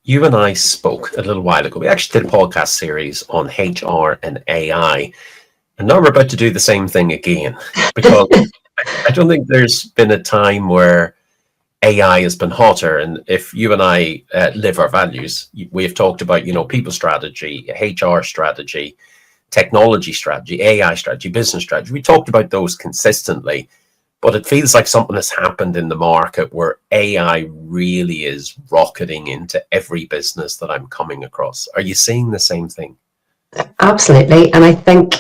You and I spoke a little while ago. We actually did a podcast series on HR and AI, and now we're about to do the same thing again because I don't think there's been a time where AI has been hotter. And if you and I live our values, we've talked about, people strategy, HR strategy, technology strategy, AI strategy, business strategy. We talked about those consistently, but it feels like something has happened in the market where AI really is rocketing into every business that I'm coming across. Are you seeing the same thing? Absolutely. And I think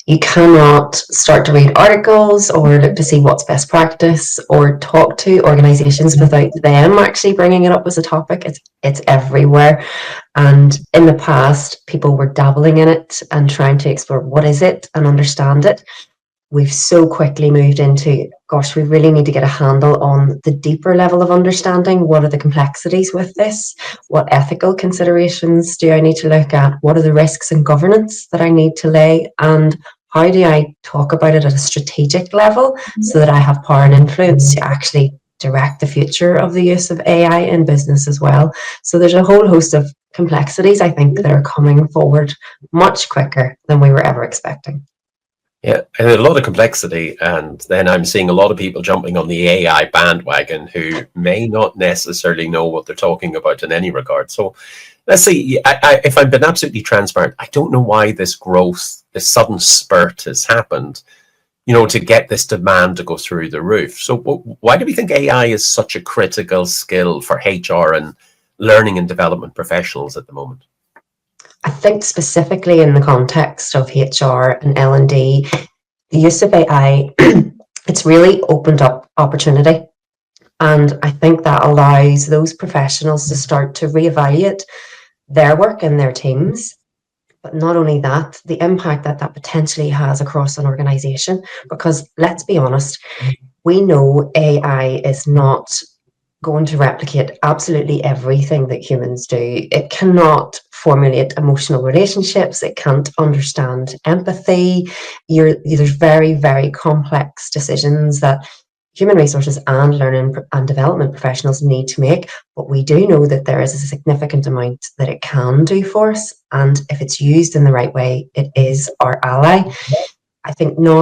you cannot start to read articles or look to see what's best practice or talk to organizations without them actually bringing it up as a topic. It's everywhere. And in the past, people were dabbling in it and trying to explore what is it and understand it. We've so quickly moved into, gosh, we really need to get a handle on the deeper level of understanding. What are the complexities with this? What ethical considerations do I need to look at? What are the risks and governance that I need to lay? And how do I talk about it at a strategic level so that I have power and influence to actually direct the future of the use of AI in business as well? So there's a whole host of complexities, I think, that are coming forward much quicker than we were ever expecting. Yeah, and a lot of complexity. And then I'm seeing a lot of people jumping on the AI bandwagon who may not necessarily know what they're talking about in any regard. So let's see, if I've been absolutely transparent, I don't know why this growth, this sudden spurt has happened, to get this demand to go through the roof. So why do we think AI is such a critical skill for HR and learning and development professionals at the moment? I think specifically in the context of HR and L&D, the use of AI, it's really opened up opportunity. And I think that allows those professionals to start to reevaluate their work and their teams. But not only that, the impact that that potentially has across an organization, because let's be honest, we know AI is not going to replicate absolutely everything that humans do. It cannot formulate emotional relationships. It can't understand empathy. There's very, very complex decisions that human resources and learning and development professionals need to make. But we do know that there is a significant amount that it can do for us. And if it's used in the right way, it is our ally. I think now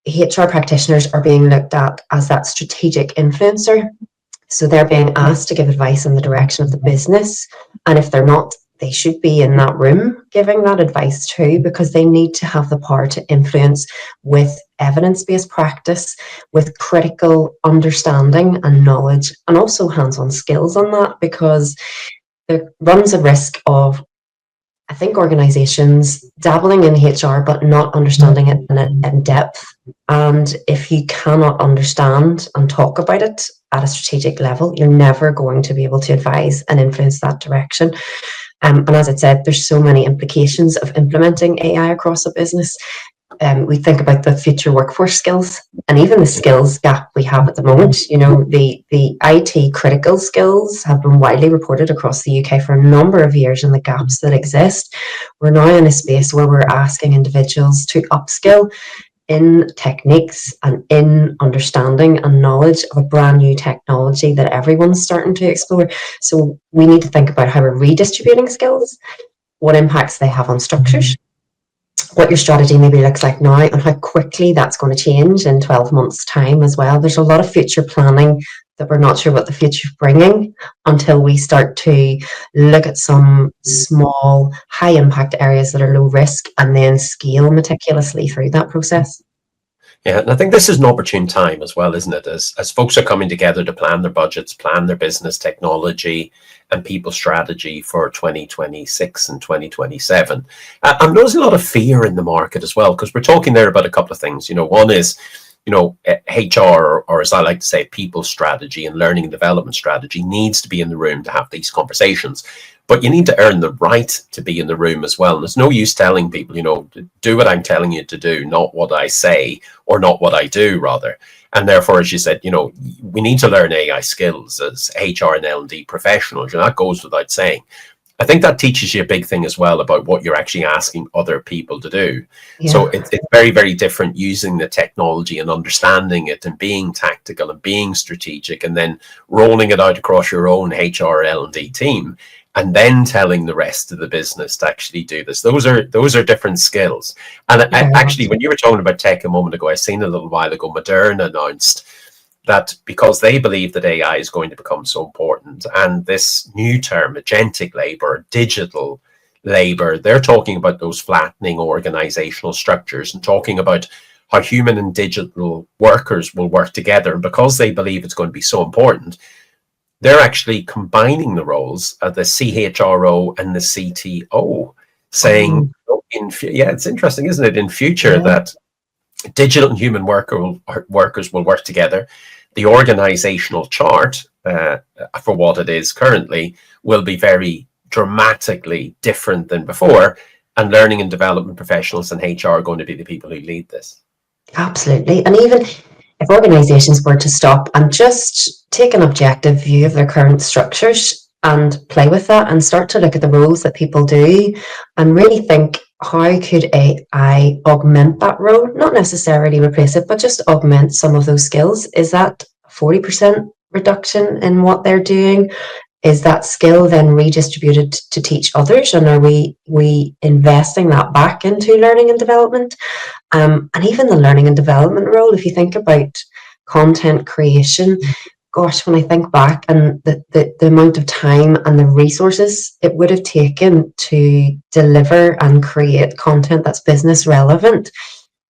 HR practitioners are being looked at as that strategic influencer. So they're being asked to give advice in the direction of the business. And if they're not, they should be in that room giving that advice too, because they need to have the power to influence with evidence-based practice, with critical understanding and knowledge, and also hands-on skills on that, because there runs a risk of, I think, organizations dabbling in HR but not understanding it in depth. And if you cannot understand and talk about it at a strategic level, you're never going to be able to advise and influence that direction. And as I said, there's so many implications of implementing AI across a business. We think about the future workforce skills and even the skills gap we have at the moment. The IT critical skills have been widely reported across the UK for a number of years, and the gaps that exist. We're now in a space where we're asking individuals to upskill in techniques and in understanding and knowledge of a brand new technology that everyone's starting to explore. So we need to think about how we're redistributing skills, what impacts they have on structures, what your strategy maybe looks like now, and how quickly that's going to change in 12 months' time as well. There's a lot of future planning that we're not sure what the future's bringing until we start to look at some small, high-impact areas that are low risk and then scale meticulously through that process. Yeah, and I think this is an opportune time as well, isn't it? As folks are coming together to plan their budgets, plan their business technology and people strategy for 2026 and 2027. I'm noticing a lot of fear in the market as well, because we're talking there about a couple of things. One is, HR, or as I like to say, people strategy and learning and development strategy needs to be in the room to have these conversations. But you need to earn the right to be in the room as well. And there's no use telling people, do what I'm telling you to do, not what I say, or not what I do, rather. And therefore, as you said, we need to learn AI skills as HR and L&D professionals. And that goes without saying. I think that teaches you a big thing as well about what you're actually asking other people to do. Yeah. So it's very, very different using the technology and understanding it and being tactical and being strategic and then rolling it out across your own HR L&D team and then telling the rest of the business to actually do this. Those are different skills. And actually, when you were talking about tech a moment ago, I seen a little while ago, Moderna announced that because they believe that AI is going to become so important, and this new term, agentic labor, digital labor, they're talking about those flattening organizational structures and talking about how human and digital workers will work together. And because they believe it's going to be so important, they're actually combining the roles of the CHRO and the CTO, saying, it's interesting, isn't it, in future that digital and human workers will work together. The organizational chart for what it is currently will be very dramatically different than before, and learning and development professionals and HR are going to be the people who lead this. Absolutely. And even if organizations were to stop and just take an objective view of their current structures and play with that and start to look at the roles that people do and really think, how could AI augment that role? Not necessarily replace it, but just augment some of those skills. Is that 40% reduction in what they're doing? Is that skill then redistributed to teach others? And are we investing that back into learning and development? And even the learning and development role, if you think about content creation, gosh, when I think back and the amount of time and the resources it would have taken to deliver and create content that's business relevant,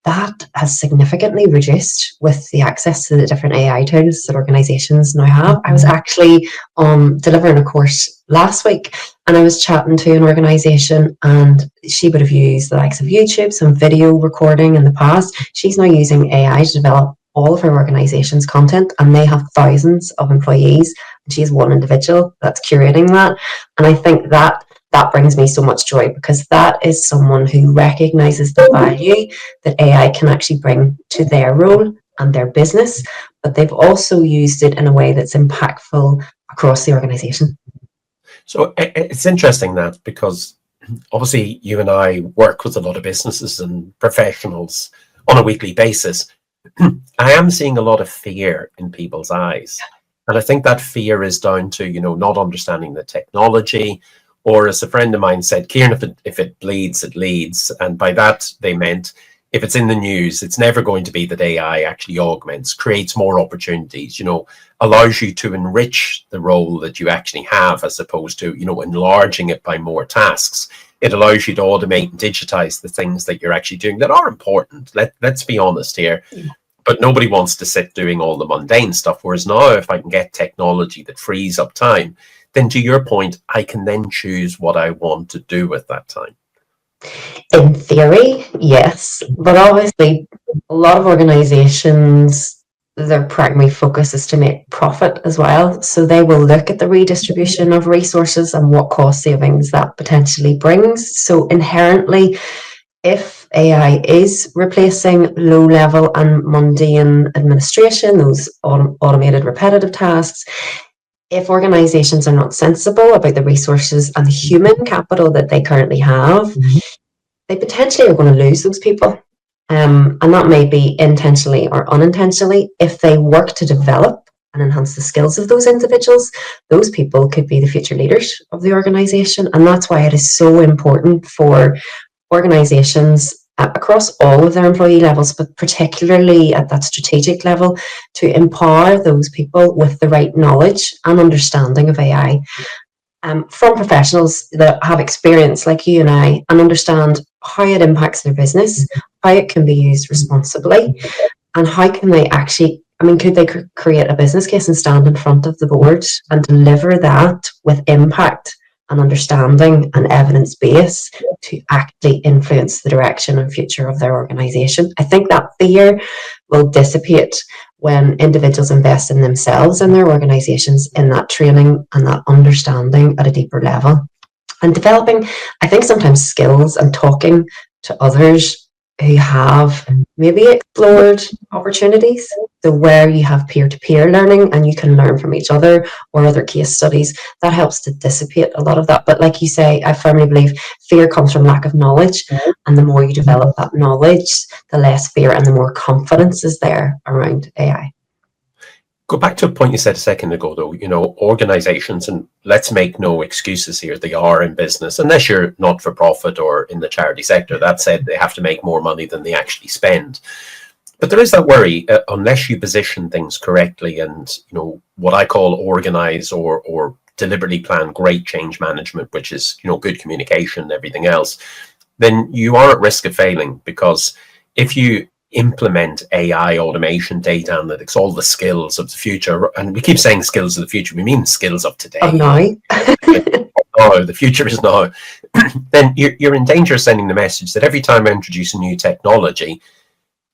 that has significantly reduced with the access to the different AI tools that organizations now have. I was actually delivering a course last week, and I was chatting to an organization, and she would have used the likes of YouTube, some video recording in the past. She's now using AI to develop all of her organization's content, and they have thousands of employees, and she's one individual that's curating that. And I think that brings me so much joy, because that is someone who recognizes the value that AI can actually bring to their role and their business, but they've also used it in a way that's impactful across the organization. So it's interesting that, because obviously you and I work with a lot of businesses and professionals on a weekly basis. I am seeing a lot of fear in people's eyes. And I think that fear is down to, not understanding the technology, or as a friend of mine said, Kieran, if it bleeds, it leads. And by that, they meant if it's in the news, it's never going to be that AI actually augments, creates more opportunities, allows you to enrich the role that you actually have, as opposed to, enlarging it by more tasks. It allows you to automate and digitize the things that you're actually doing that are important. Let's be honest here. But nobody wants to sit doing all the mundane stuff. Whereas now, if I can get technology that frees up time, then to your point, I can then choose what I want to do with that time. In theory, yes. But obviously, a lot of organizations, their primary focus is to make profit as well. So they will look at the redistribution of resources and what cost savings that potentially brings. So inherently, if AI is replacing low-level and mundane administration, those automated repetitive tasks, if organizations are not sensible about the resources and the human capital that they currently have, they potentially are going to lose those people. And that may be intentionally or unintentionally. If they work to develop and enhance the skills of those individuals, those people could be the future leaders of the organization. And that's why it is so important for organizations across all of their employee levels, but particularly at that strategic level, to empower those people with the right knowledge and understanding of AI. From professionals that have experience like you and I, and understand how it impacts their business, how it can be used responsibly, and how can they actually, could they create a business case and stand in front of the board and deliver that with impact and understanding and evidence base to actually influence the direction and future of their organization. I think that fear will dissipate when individuals invest in themselves and their organizations in that training and that understanding at a deeper level. And developing, I think, sometimes skills and talking to others who have maybe explored opportunities. So where you have peer-to-peer learning and you can learn from each other or other case studies, that helps to dissipate a lot of that. But like you say, I firmly believe fear comes from lack of knowledge. And the more you develop that knowledge, the less fear and the more confidence is there around AI. Go back to a point you said a second ago, though, organizations, and let's make no excuses here, they are in business, unless you're not for profit or in the charity sector. That said, they have to make more money than they actually spend. But there is that worry, unless you position things correctly and, what I call organize or deliberately plan great change management, which is, good communication and everything else, then you are at risk of failing. Because if you implement AI, automation, data analytics, all the skills of the future, and we keep saying skills of the future, we mean skills of today. Of now. No, the future is now. Then you're in danger of sending the message that every time I introduce a new technology,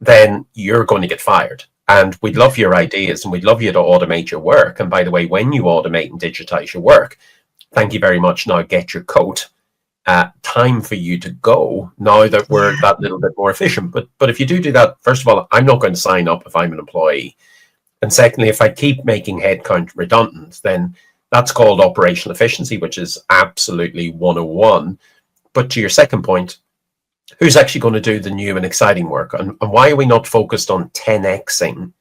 then you're going to get fired. And we'd love your ideas and we'd love you to automate your work. And by the way, when you automate and digitize your work, thank you very much. Now get your coat. Time for you to go now that we're that little bit more efficient. But if you do that, first of all, I'm not going to sign up if I'm an employee. And secondly, if I keep making headcount redundant, then that's called operational efficiency, which is absolutely 101. But to your second point, who's actually going to do the new and exciting work? And why are we not focused on 10xing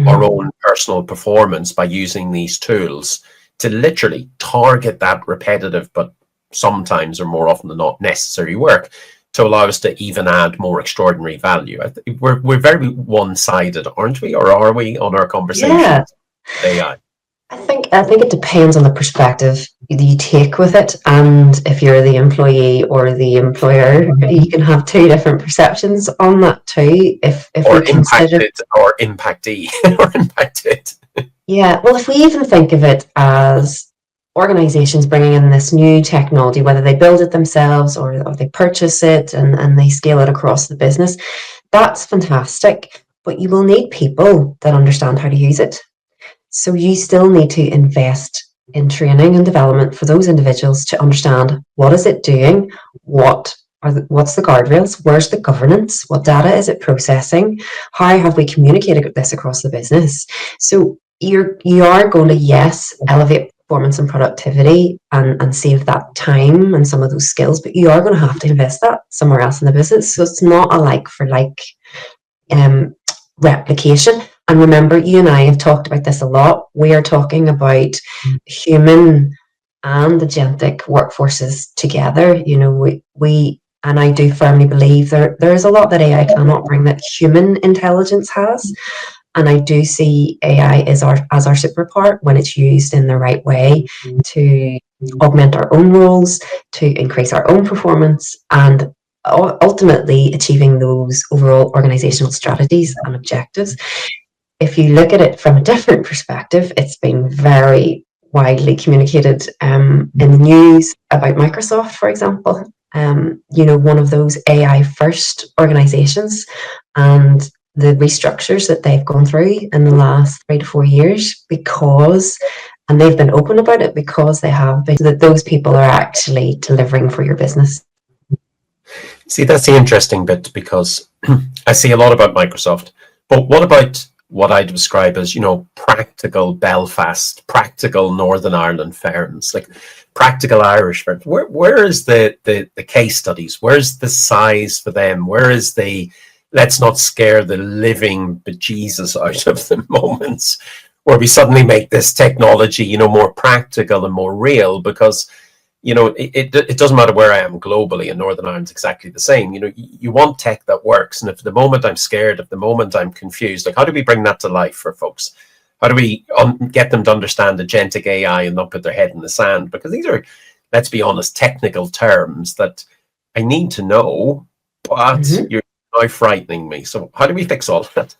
our own personal performance by using these tools to literally target that repetitive but sometimes or more often than not necessary work to allow us to even add more extraordinary value? We're very one-sided, aren't we? Or are we on our conversations? Yeah. AI. I think it depends on the perspective you take with it, and if you're the employee or the employer, you can have two different perceptions on that too. If or we consider or impactee or impacted. Yeah, well, if we even think of it as organizations bringing in this new technology, whether they build it themselves or they purchase it and they scale it across the business, that's fantastic. But you will need people that understand how to use it. So you still need to invest in training and development for those individuals to understand what is it doing, what's the guardrails, where's the governance, what data is it processing, how have we communicated this across the business. So you are going to, yes, elevate performance and productivity and save that time and some of those skills, but you are going to have to invest that somewhere else in the business. So it's not a like for like replication. And remember, you and I have talked about this a lot. We are talking about human and agentic workforces together. We and I do firmly believe there is a lot that AI cannot bring that human intelligence has. And I do see AI as our superpower when it's used in the right way to augment our own roles, to increase our own performance, and ultimately achieving those overall organizational strategies and objectives. If you look at it from a different perspective, it's been very widely communicated in the news about Microsoft, for example. One of those AI first organizations, and the restructures that they've gone through in the last 3 to 4 years, and they've been open about it because they have been, that those people are actually delivering for your business. See, that's the interesting bit, because I see a lot about Microsoft, but what about what I describe as, practical Belfast, practical Northern Ireland firms, like practical Irish firms? Where is the case studies? Where's the size for them? Where is the let's not scare the living bejesus out of the moments where we suddenly make this technology, more practical and more real? Because it doesn't matter where I am globally, and Northern Ireland's exactly the same. You want tech that works, and if the moment I'm scared, if the moment I'm confused, like, how do we bring that to life for folks? How do we get them to understand agentic AI and not put their head in the sand? Because these are, let's be honest, technical terms that I need to know, but you're now frightening me. So how do we fix all of that?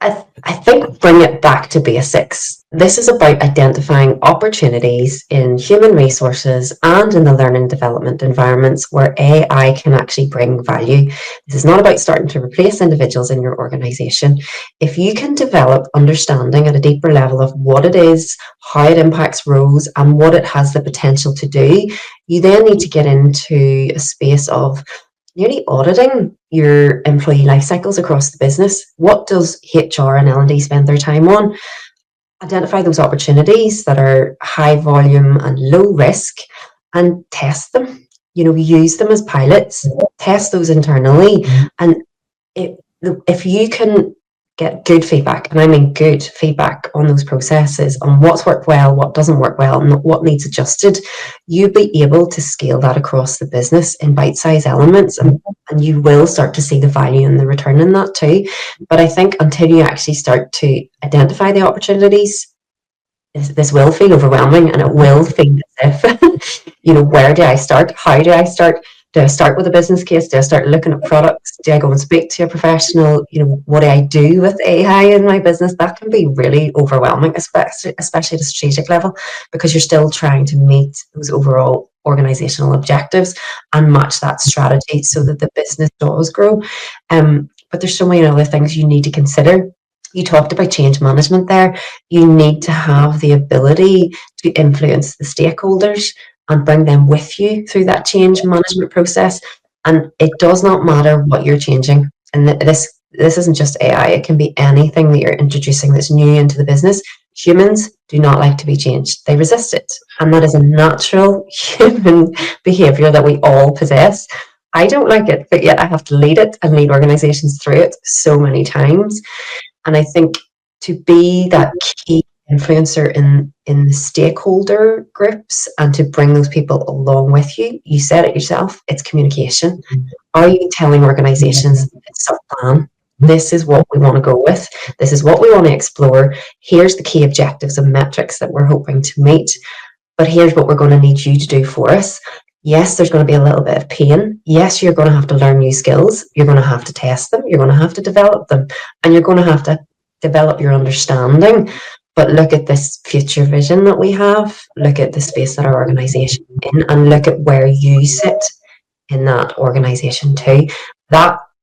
I think bring it back to basics. This is about identifying opportunities in human resources and in the learning development environments where AI can actually bring value. This is not about starting to replace individuals in your organization. If you can develop understanding at a deeper level of what it is, how it impacts roles, and what it has the potential to do, you then need to get into a space of nearly auditing your employee life cycles across the business. What does HR and L&D spend their time on? Identify those opportunities that are high volume and low risk and test them. Use them as pilots, test those internally. And if you can get good feedback, and I mean good feedback on those processes, on what's worked well, what doesn't work well, and what needs adjusted, you'll be able to scale that across the business in bite-sized elements, and you will start to see the value and the return in that too. But I think until you actually start to identify the opportunities, this will feel overwhelming, and it will feel as if, where do I start? How do I start? Do I start with a business case? Do I start looking at products? Do I go and speak to a professional? What do I do with AI in my business? That can be really overwhelming, especially at a strategic level, because you're still trying to meet those overall organizational objectives and match that strategy so that the business does grow. But there's so many other things you need to consider. You talked about change management there. You need to have the ability to influence the stakeholders and bring them with you through that change management process. And it does not matter what you're changing. And this isn't just AI. It can be anything that you're introducing that's new into the business. Humans do not like to be changed. They resist it. And that is a natural human behavior that we all possess. I don't like it, but yet I have to lead it and lead organizations through it so many times. And I think to be that key influencer in the stakeholder groups and to bring those people along with you, you said it yourself, it's communication. Are you telling organizations, it's our plan, this is what we want to go with, this is what we want to explore, here's the key objectives and metrics that we're hoping to meet, but here's what we're going to need you to do for us. Yes, there's going to be a little bit of pain. Yes, you're going to have to learn new skills. You're going to have to test them. You're going to have to develop them. And you're going to have to develop your understanding. But look at this future vision that we have. Look at the space that our organization is in, and look at where you sit in that organization too.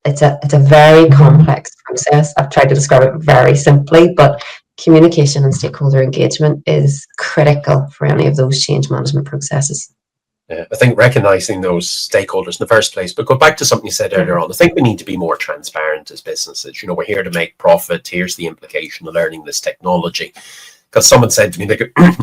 It's a very complex process. I've tried to describe it very simply, but communication and stakeholder engagement is critical for any of those change management processes. Yeah, I think recognizing those stakeholders in the first place, but go back to something you said earlier on, I think we need to be more transparent as businesses. We're here to make profit. Here's the implication of learning this technology. Because someone said to me,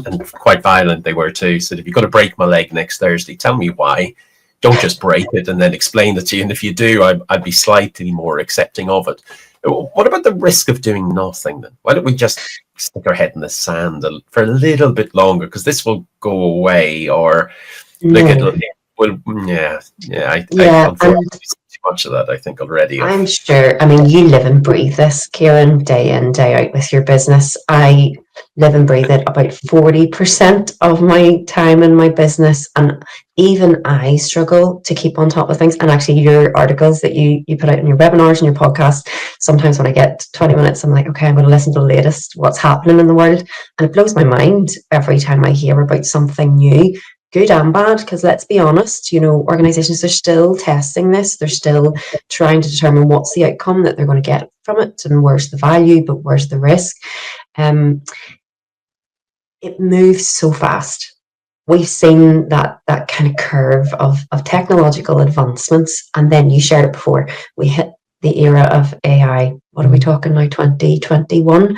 and quite violent they were too, said, if you're going to break my leg next Thursday, tell me why. Don't just break it and then explain it to you. And if you do, I'd be slightly more accepting of it. What about the risk of doing nothing then? Why don't we just stick our head in the sand for a little bit longer? Because this will go away, or... I unfortunately see too much of that, I think, already. I'm sure. I mean, you live and breathe this, Kieran, day in, day out with your business. I live and breathe it about 40% of my time in my business. And even I struggle to keep on top of things. And actually, your articles that you put out in your webinars and your podcast, sometimes when I get 20 minutes, I'm like, okay, I'm going to listen to the latest, what's happening in the world. And it blows my mind every time I hear about something new. Good and bad, because let's be honest, organizations are still testing this. They're still trying to determine what's the outcome that they're going to get from it and where's the value, but where's the risk. It moves so fast. We've seen that kind of curve of technological advancements, and then you shared it before, we hit the era of AI. What are we talking now, 2021?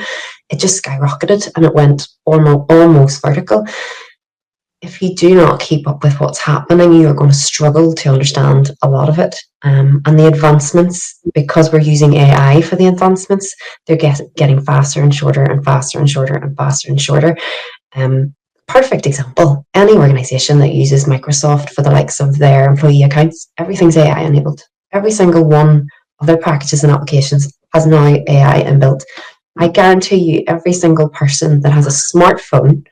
It just skyrocketed and it went almost vertical. If you do not keep up with what's happening, you are going to struggle to understand a lot of it. And the advancements, because we're using AI for the advancements, they're getting faster and shorter and faster and shorter and faster and shorter. Perfect example, any organization that uses Microsoft for the likes of their employee accounts, everything's AI enabled. Every single one of their packages and applications has now AI inbuilt. I guarantee you, every single person that has a smartphone,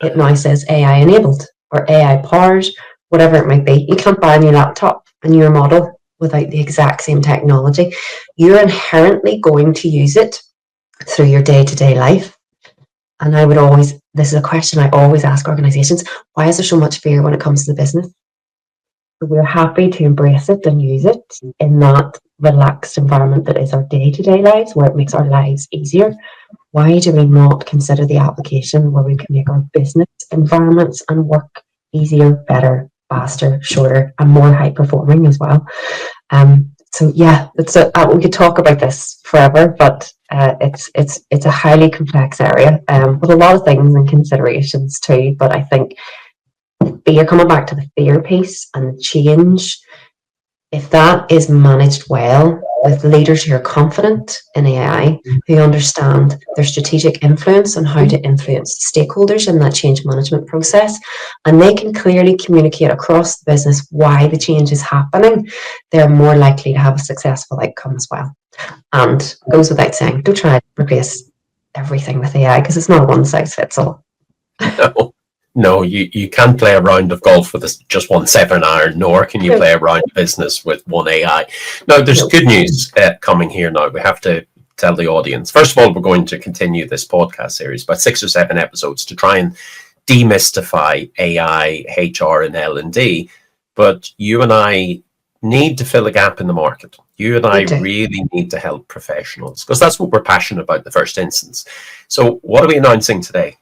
it now says AI enabled or AI powered, whatever it might be. You can't buy a new laptop, a newer model without the exact same technology. You're inherently going to use it through your day-to-day life. And this is a question I always ask organizations, why is there so much fear when it comes to the business? We're happy to embrace it and use it in that relaxed environment that is our day-to-day lives, where it makes our lives easier. Why do we not consider the application where we can make our business environments and work easier, better, faster, shorter, and more high performing as well? So yeah, we could talk about this forever, but it's a highly complex area with a lot of things and considerations too. But I think you're coming back to the fear piece and the change. If that is managed well with leaders who are confident in AI, who understand their strategic influence and how to influence stakeholders in that change management process, and they can clearly communicate across the business why the change is happening, they're more likely to have a successful outcome as well. And goes without saying, don't try to replace everything with AI because it's not a one size fits all. No, you can't play a round of golf with just one 7-iron, nor can you play a round of business with one AI. Now, there's good news coming here now. We have to tell the audience. First of all, we're going to continue this podcast series by 6 or 7 episodes to try and demystify AI, HR, and L&D. But you and I need to fill a gap in the market. You and I really need to help professionals because that's what we're passionate about in the first instance. So what are we announcing today?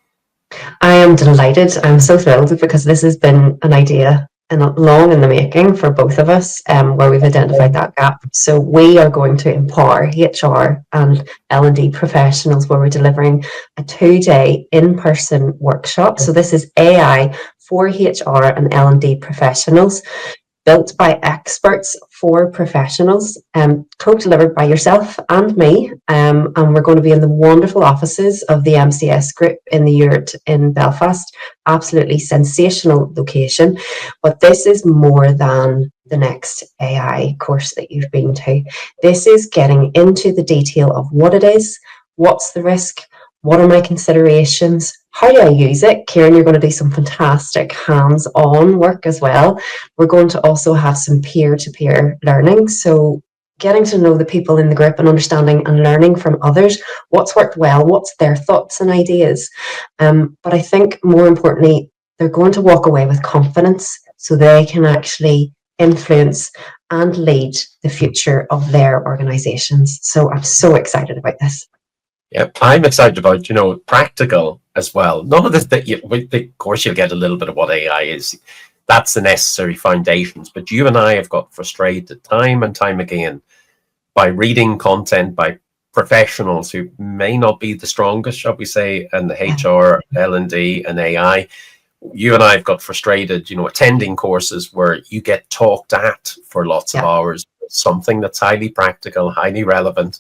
I am delighted. I'm so thrilled because this has been an idea and long in the making for both of us, where we've identified that gap. So we are going to empower HR and L&D professionals, where we're delivering a 2-day in-person workshop. So this is AI for HR and L&D professionals, built by experts for professionals, co-delivered by yourself and me. And we're going to be in the wonderful offices of the MCS Group in the Yurt in Belfast. Absolutely sensational location. But this is more than the next AI course that you've been to. This is getting into the detail of what it is, what's the risk, what are my considerations, how do I use it? Kieran, you're going to do some fantastic hands-on work as well. We're going to also have some peer-to-peer learning. So getting to know the people in the group and understanding and learning from others, what's worked well, what's their thoughts and ideas. But I think more importantly, they're going to walk away with confidence so they can actually influence and lead the future of their organizations. So I'm so excited about this. Yeah, I'm excited about, practical as well. None of this that of course you'll get a little bit of what AI is. That's the necessary foundations. But you and I have got frustrated time and time again by reading content by professionals who may not be the strongest, shall we say, in the HR, L&D and AI. You and I have got frustrated, attending courses where you get talked at for lots of hours, something that's highly practical, highly relevant.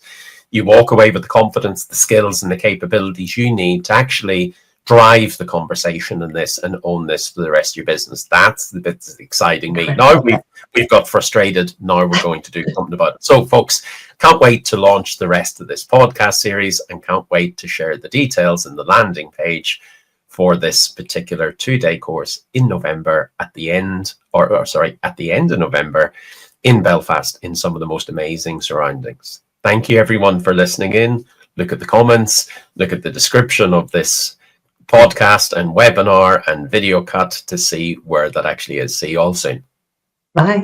You walk away with the confidence, the skills and the capabilities you need to actually drive the conversation in this and own this for the rest of your business. That's the bit that's exciting me. Now we've got frustrated. Now we're going to do something about it. So folks, can't wait to launch the rest of this podcast series and can't wait to share the details in the landing page for this particular 2-day course in November at the end of November in Belfast in some of the most amazing surroundings. Thank you, everyone, for listening in. Look at the comments, look at the description of this podcast and webinar and video cut to see where that actually is. See you all soon. Bye.